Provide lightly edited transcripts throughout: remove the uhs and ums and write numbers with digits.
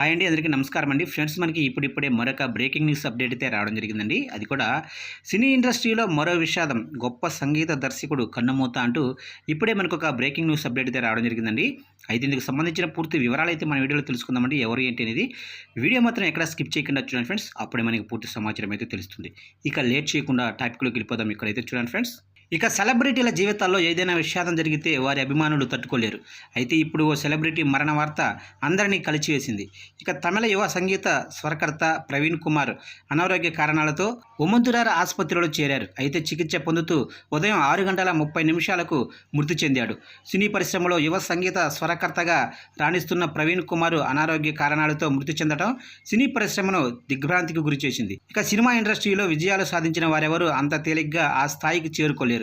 Hi అండి, అందరికీ నమస్కారం అండి. ఫ్రెండ్స్, మనకి ఇప్పుడిప్పుడే మరొక బ్రేకింగ్ న్యూస్ అప్డేట్ అయితే రావడం జరిగిందండి. అది కూడా సినీ ఇండస్ట్రీలో మరో విషాదం, గొప్ప సంగీత దర్శకుడు కన్నుమూత అంటూ ఇప్పుడే మనకు ఒక బ్రేకింగ్ న్యూస్ అప్డేట్ అయితే రావడం జరిగిందండి. అయితే ఇందుకు సంబంధించిన పూర్తి వివరాలు అయితే మన వీడియోలో తెలుసుకుందామండి. ఎవరు ఏంటి అనేది వీడియో మాత్రం ఎక్కడ స్కిప్ చేయకుండా చూడండి ఫ్రెండ్స్. అప్పుడే మనకి పూర్తి సమాచారం అయితే తెలుస్తుంది. ఇక లేట్ చేయకుండా టాపిక్లోకి వెళ్ళిపోదాం. ఇక్కడైతే చూడండి ఫ్రెండ్స్. ఇక సెలబ్రిటీల జీవితాల్లో ఏదైనా విషాదం జరిగితే వారి అభిమానులు తట్టుకోలేరు. అయితే ఇప్పుడు ఓ సెలబ్రిటీ మరణ వార్త అందరినీ కలిచివేసింది. ఇక తమిళ యువ సంగీత స్వరకర్త ప్రవీణ్ కుమార్ అనారోగ్య కారణాలతో ఒమంతురార్ ఆసుపత్రిలో చేరారు. అయితే చికిత్స పొందుతూ ఉదయం 6 గంటల 30 నిమిషాలకు మృతి చెందాడు. సినీ పరిశ్రమలో యువ సంగీత స్వరకర్తగా రాణిస్తున్న ప్రవీణ్ కుమార్ అనారోగ్య కారణాలతో మృతి చెందడం సినీ పరిశ్రమను దిగ్భ్రాంతికి గురిచేసింది. ఇక సినిమా ఇండస్ట్రీలో విజయాలు సాధించిన వారెవరూ అంత తేలిగ్గా ఆ స్థాయికి చేరుకోలేరు.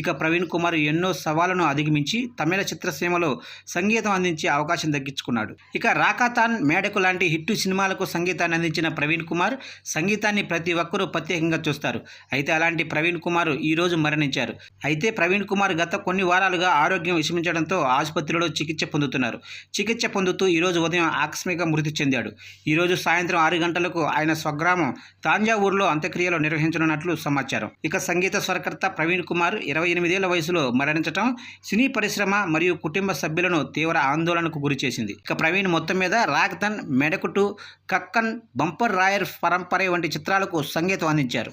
ఇక ప్రవీణ్ కుమార్ ఎన్నో సవాళ్లను అధిగమించి తమిళ చిత్రసీమలో సంగీతం అందించే అవకాశం దక్కించుకున్నాడు. ఇక రాకాతాన్, మేడకు లాంటి హిట్టు సినిమాలకు సంగీతాన్ని అందించిన ప్రవీణ్ కుమార్ సంగీతాన్ని ప్రతి ఒక్కరూ ప్రత్యేకంగా చూస్తారు. అయితే అలాంటి ప్రవీణ్ కుమార్ ఈ రోజు మరణించారు. అయితే ప్రవీణ్ కుమార్ గత కొన్ని వారాలుగా ఆరోగ్యం విషమించడంతో ఆసుపత్రిలో చికిత్స పొందుతున్నారు. చికిత్స పొందుతూ ఈరోజు ఉదయం ఆకస్మిక మృతి చెందాడు. ఈరోజు సాయంత్రం 6 గంటలకు ఆయన స్వగ్రామం తాంజావూరులో అంత్యక్రియలు నిర్వహించనున్నట్లు సమాచారం. ఇక సంగీత స్వరకర్త ప్రవీణ్ కుమార్ 28 ఏళ్ల వయసులో మరణించడం సినీ పరిశ్రమ మరియు కుటుంబ సభ్యులను తీవ్ర ఆందోళనకు గురిచేసింది. ఇక ప్రవీణ్ మొత్తం మీద రాక్తన్, మెడకుటు, కక్కన్, బంపర్ రాయర్ పరంపర వంటి చిత్రాలకు సంగీతం అందించారు.